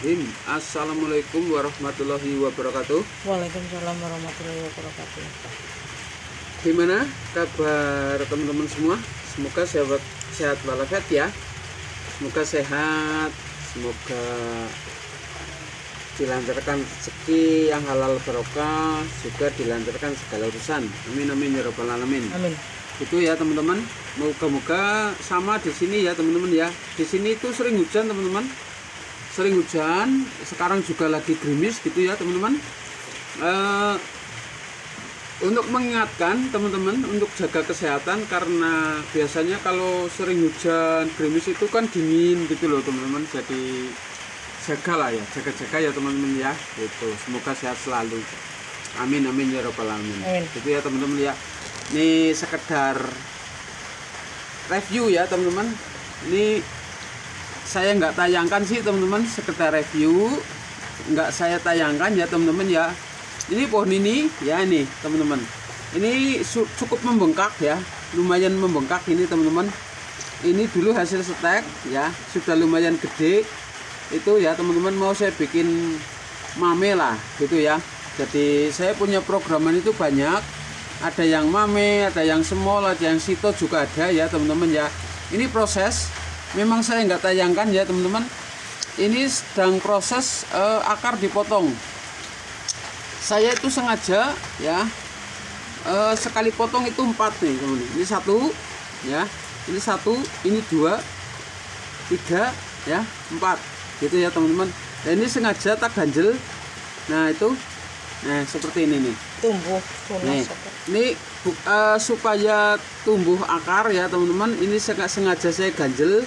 Bismillahirrahmanirrahim. Assalamualaikum warahmatullahi wabarakatuh. Waalaikumsalam warahmatullahi wabarakatuh. Gimana kabar teman-teman semua? Semoga sehat walafiat ya. Semoga sehat, semoga dilancarkan rezeki yang halal barokah, juga dilancarkan segala urusan. Amin amin ya rabbal alamin. Amin. Itu ya teman-teman. Moga-moga sama di sini ya teman-teman ya. Di sini itu sering hujan teman-teman. Sering hujan. Sekarang juga lagi gerimis gitu ya teman-teman. Untuk mengingatkan teman-teman untuk jaga kesehatan, karena biasanya kalau sering hujan gerimis itu kan dingin gitu loh teman-teman. Jadi jagalah ya, jaga-jaga ya teman-teman ya. Itu semoga sehat selalu. Amin amin ya rabbal alamin. Gitu ya teman-teman ya. Ini sekedar review ya teman-teman. Ini saya nggak tayangkan sih teman-teman, sekedar review, nggak saya tayangkan ya teman-teman ya. Ini pohon ini ya, ini teman-teman, ini cukup membengkak ya, lumayan membengkak ini teman-teman. Ini dulu hasil setek ya, sudah lumayan gede itu ya teman-teman. Mau saya bikin mame lah gitu ya. Jadi saya punya programan itu banyak. Ada yang mame, ada yang semol, ada yang sito juga ada ya teman-teman ya. Ini proses, memang saya nggak tayangkan ya teman-teman. Ini sedang proses akar dipotong. Saya itu sengaja ya, sekali potong itu 4 nih teman-teman. Ini 1 ya, ini 1, ini 2, 3 ya, 4 gitu ya teman-teman. Dan ini sengaja tak ganjel. Nah itu, nah seperti ini nih. Tumbuh tunas. Ini supaya tumbuh akar ya teman-teman. Ini sengaja saya ganjel.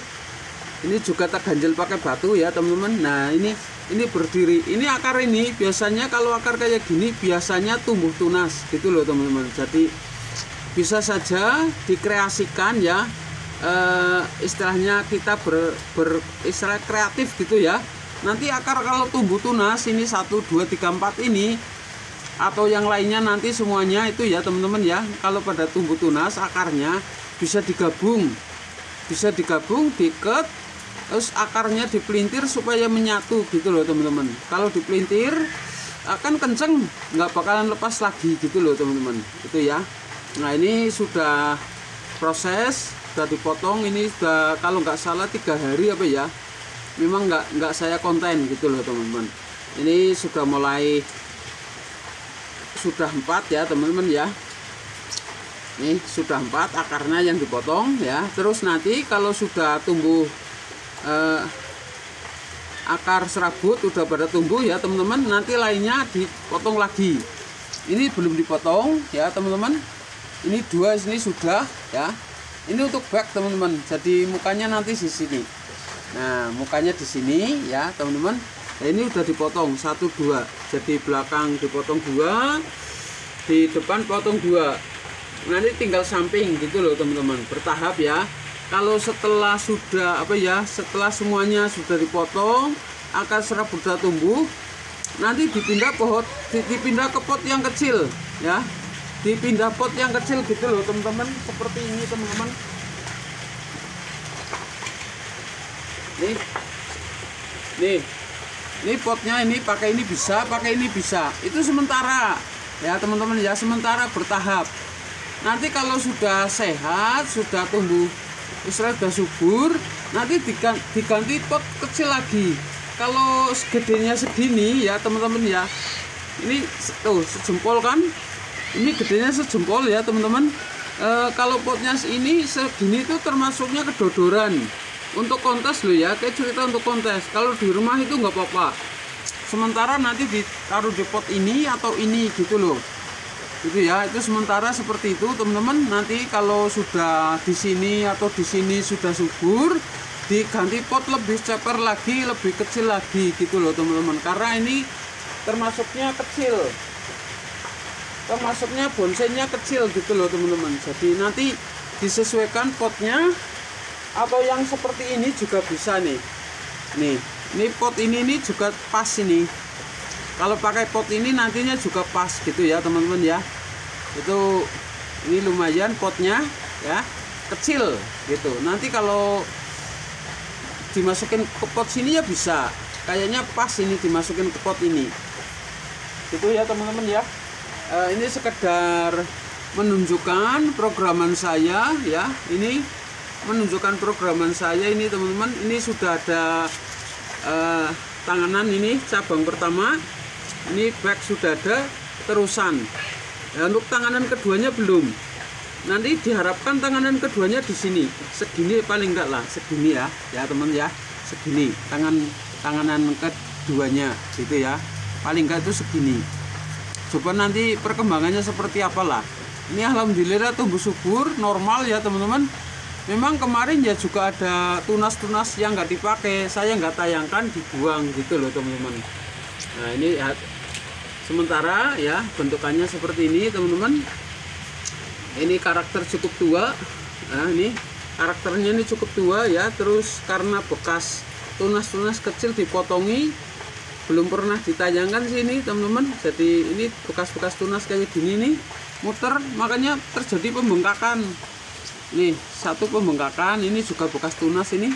Ini juga tak ganjel pakai batu ya teman-teman. Nah ini berdiri. Ini akar ini biasanya kalau akar kayak gini biasanya tumbuh tunas gitu loh teman-teman. Jadi bisa saja dikreasikan ya. Istilahnya kita istilah kreatif gitu ya. Nanti akar kalau tumbuh tunas ini 1, 2, 3, 4 ini, atau yang lainnya nanti semuanya itu ya teman-teman ya. Kalau pada tumbuh tunas akarnya bisa digabung, diikat, terus akarnya dipelintir supaya menyatu gitu loh teman-teman. Kalau dipelintir akan kenceng, nggak bakalan lepas lagi gitu loh teman-teman. Itu ya. Nah ini sudah proses, sudah dipotong. Ini sudah kalau nggak salah 3 hari apa ya. Memang nggak saya konten gitu loh teman-teman. Ini sudah mulai, sudah 4 ya teman-teman ya. Ini sudah 4 akarnya yang dipotong ya. Terus nanti kalau sudah tumbuh akar serabut udah pada tumbuh ya teman-teman, nanti lainnya dipotong lagi. Ini belum dipotong ya teman-teman. Ini 2 ini sudah ya. Ini untuk back teman-teman. Jadi mukanya nanti di sini. Nah mukanya di sini ya teman-teman. Nah, ini udah dipotong 1, 2. Jadi belakang dipotong 2, di depan potong 2. Nanti tinggal samping gitu loh teman-teman. Bertahap ya. Kalau setelah sudah setelah semuanya sudah dipotong, akar serabut sudah tumbuh, nanti dipindah ke pot yang kecil ya. Dipindah pot yang kecil gitu loh teman-teman. Seperti ini teman-teman. Ini potnya ini pakai ini bisa, pakai ini bisa. Itu sementara ya teman-teman ya, sementara bertahap. Nanti kalau sudah sehat, sudah tumbuh, sudah subur, nanti diganti pot kecil lagi. Kalau gedenya segini ya teman-teman ya. Ini tuh sejempol kan? Ini gedenya sejempol ya teman-teman. Kalau potnya ini segini itu termasuknya kedodoran. Untuk kontes loh ya, kayak cerita untuk kontes. Kalau di rumah itu nggak apa-apa. Sementara nanti ditaruh di pot ini atau ini gitu loh. Gitu ya, itu sementara seperti itu teman-teman. Nanti kalau sudah di sini atau di sini sudah subur, diganti pot lebih ceper lagi, lebih kecil lagi gitu loh teman-teman. Karena ini termasuknya kecil. Termasuknya bonsainya kecil gitu loh teman-teman. Jadi nanti disesuaikan potnya. Atau yang seperti ini juga bisa nih. Ini pot ini juga pas ini. Kalau pakai pot ini nantinya juga pas gitu ya teman-teman ya. Itu ini lumayan potnya ya, kecil gitu. Nanti kalau dimasukin ke pot sini ya bisa. kayaknya pas ini dimasukin ke pot ini. Itu ya teman-teman ya. Ini sekedar menunjukkan programan saya ya. Ini menunjukkan programan saya ini teman-teman. Ini sudah ada tanganan ini cabang pertama. Ini back sudah ada terusan. Ya, untuk tanganan keduanya belum. Nanti diharapkan tanganan keduanya di sini. Segini paling enggak lah, segini ya. Ya teman ya. Segini tanganan keduanya gitu ya. Paling enggak itu segini. Coba nanti perkembangannya seperti apalah. Ini alhamdulillah tumbuh subur, normal ya teman-teman. Memang kemarin ya juga ada tunas-tunas yang nggak dipakai, saya nggak tayangkan, dibuang gitu loh teman-teman. Nah ini ya, sementara ya bentukannya seperti ini teman-teman. Ini karakter cukup tua. Nah ini karakternya ini cukup tua ya. Terus karena bekas tunas-tunas kecil dipotongi, belum pernah ditayangkan sih ini teman-teman. Jadi ini bekas-bekas tunas kayak gini nih muter, makanya terjadi pembengkakan. Nih satu pembengkakan, ini juga bekas tunas ini.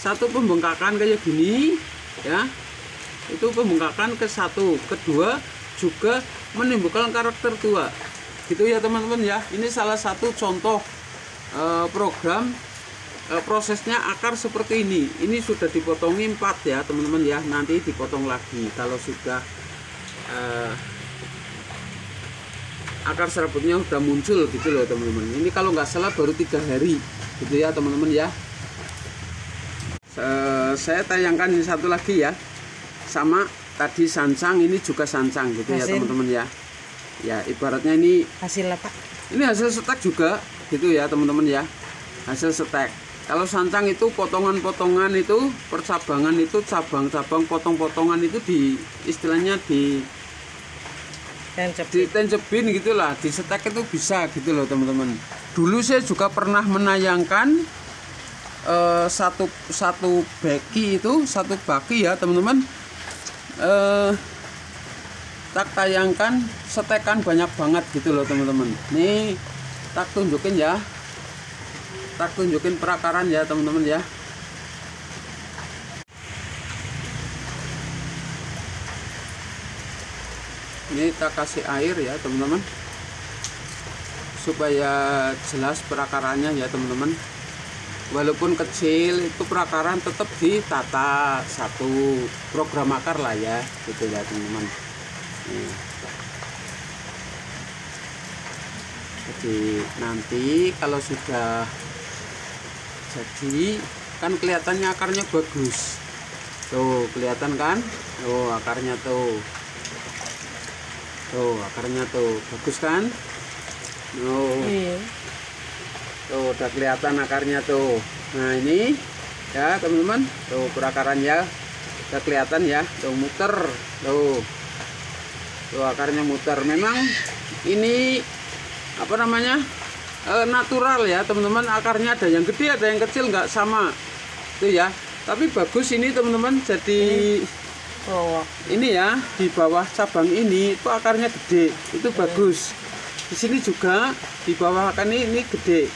Satu pembengkakan kayak gini ya. Itu pembengkakan ke satu, kedua juga menimbulkan karakter tua. Gitu ya teman-teman ya. Ini salah satu contoh program prosesnya akar seperti ini. Ini sudah dipotongi 4 ya teman-teman ya. Nanti dipotong lagi kalau sudah akar serabutnya udah muncul gitu loh teman-teman. Ini kalau nggak salah baru 3 hari gitu ya teman-teman ya. Saya tayangkan ini satu lagi ya. Sama tadi sancang, ini juga sancang gitu ya teman-teman ya. Ya ibaratnya ini Hasil apa? ini hasil setek juga gitu ya teman-teman ya. Hasil setek. Kalau sancang itu potongan-potongan itu, percabangan itu, cabang-cabang, potong-potongan itu di istilahnya ditencepin gitulah, di setek itu bisa gitu loh teman-teman. Dulu saya juga pernah menayangkan satu baki itu, satu baki ya teman-teman. Tak tayangkan setekan banyak banget gitu loh teman-teman. Nih tak tunjukin ya. Tak tunjukin perakaran ya teman-teman ya. Ini tak kasih air ya teman-teman, supaya jelas perakarannya ya teman-teman. Walaupun kecil itu perakaran tetap ditata satu program akar lah ya gitu ya teman-teman. Jadi nanti kalau sudah jadi kan kelihatannya akarnya bagus tuh, kelihatan kan tuh akarnya tuh akarnya tuh bagus kan. Tuh udah kelihatan akarnya tuh. Nah ini ya teman-teman, tuh perakaran ya udah kelihatan ya, tuh muter tuh akarnya muter. Memang ini apa namanya natural ya teman-teman, akarnya ada yang gede ada yang kecil, nggak sama itu ya, tapi bagus ini teman-teman. Jadi ini ya di bawah cabang ini itu akarnya gede, itu bagus. Di sini juga di bawah kan ini gede,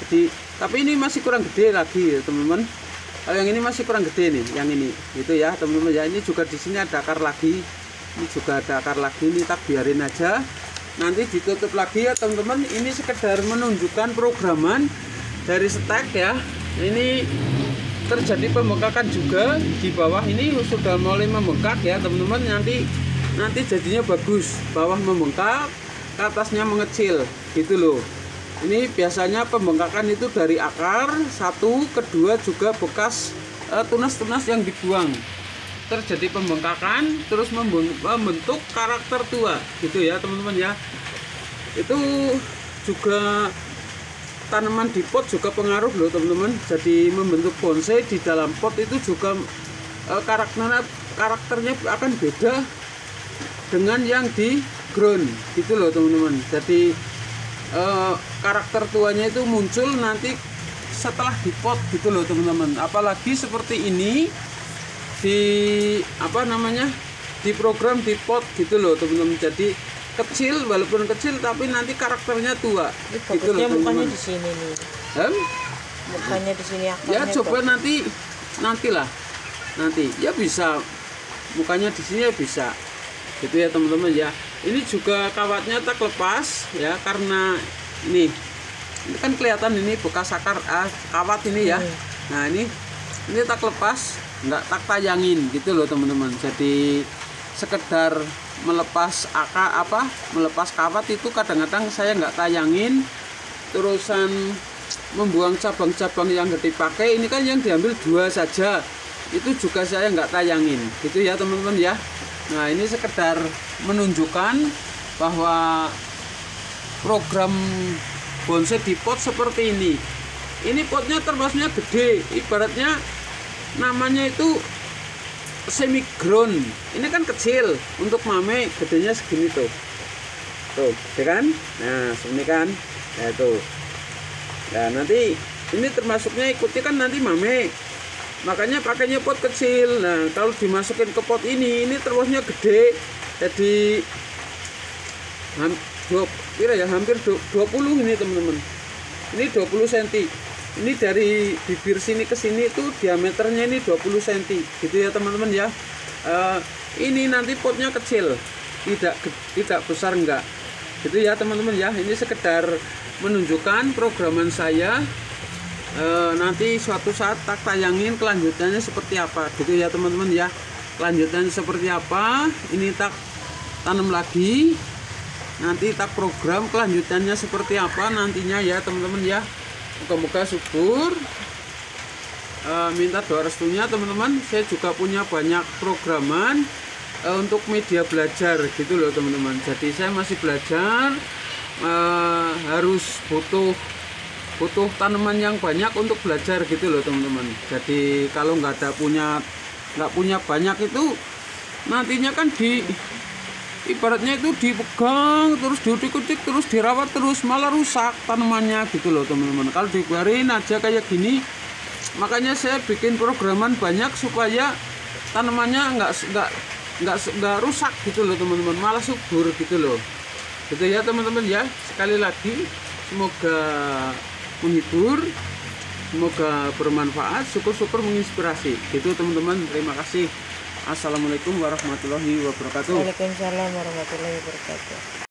jadi tapi ini masih kurang gede lagi ya teman-teman. Kalau yang ini masih kurang gede nih, yang ini gitu ya teman-teman ya. Ini juga di sini ada akar lagi, ini juga ada akar lagi, ini tak biarin aja. Nanti ditutup lagi ya teman-teman. Ini sekedar menunjukkan programan dari stek ya. Ini terjadi pembengkakan juga di bawah, ini sudah mulai membengkak ya teman-teman. Nanti jadinya bagus, bawah membengkak, ke atasnya mengecil gitu loh. Ini biasanya pembengkakan itu dari akar, satu, kedua juga bekas tunas-tunas yang dibuang. Terjadi pembengkakan terus membentuk karakter tua gitu ya teman-teman ya. Itu juga tanaman di pot juga pengaruh loh teman-teman. Jadi membentuk bonsai di dalam pot itu juga karakternya akan beda dengan yang di ground gitu loh teman-teman. Jadi karakter tuanya itu muncul nanti setelah di pot gitu loh teman-teman. Apalagi seperti ini di apa namanya, di program di pot gitu loh teman-teman. Jadi kecil, walaupun kecil tapi nanti karakternya tua gitu loh teman-teman. Mukanya di sini nih. Mukanya di sini akarnya. Ya coba nantilah nanti ya bisa mukanya di sini ya bisa gitu ya teman-teman ya. Ini juga kawatnya tak lepas ya, karena ini kan kelihatan ini bekas akar kawat ini ya. Nah ini tak lepas, nggak tak tayangin gitu loh teman-teman. Jadi sekedar melepas melepas kawat itu kadang-kadang saya nggak tayangin, terusan membuang cabang-cabang yang gak dipakai. Ini kan yang diambil 2 saja, itu juga saya nggak tayangin gitu ya teman-teman ya. Nah ini sekedar menunjukkan bahwa program bonsai di pot seperti ini. Ini potnya termasuknya gede, ibaratnya namanya itu semi ground. Ini kan kecil, untuk mame gedenya segini tuh, ya kan? Nah segini kan, ya tuh. Nah nanti ini termasuknya ikutnya kan nanti mame, makanya pakainya pot kecil. Nah kalau dimasukin ke pot ini termasuknya gede, jadi hampir 20 ini teman-teman. Ini 20 cm. Ini dari bibir sini ke sini itu diameternya ini 20 cm gitu ya teman-teman ya. Ini nanti potnya kecil, tidak besar enggak gitu ya teman-teman ya. Ini sekedar menunjukkan programan saya. Nanti suatu saat tak tayangin kelanjutannya seperti apa gitu ya teman-teman ya. Kelanjutannya seperti apa ini tak tanam lagi, nanti tak program kelanjutannya seperti apa nantinya ya teman-teman ya. Moga-moga subur. Minta doa restunya teman-teman. Saya juga punya banyak programan untuk media belajar gitu loh teman-teman. Jadi saya masih belajar, harus butuh tanaman yang banyak untuk belajar gitu loh teman-teman. Jadi kalau nggak punya banyak itu nantinya kan ibaratnya itu dipegang terus diutik-utik terus dirawat terus malah rusak tanamannya gitu loh teman-teman. Kalau dibiarin aja kayak gini, makanya saya bikin programan banyak supaya tanamannya nggak rusak gitu loh teman-teman, malah subur gitu loh. Gitu ya teman-teman ya. Sekali lagi semoga menghibur, semoga bermanfaat, syukur-syukur menginspirasi gitu teman-teman. Terima kasih. Assalamualaikum warahmatullahi wabarakatuh. Waalaikumsalam warahmatullahi wabarakatuh.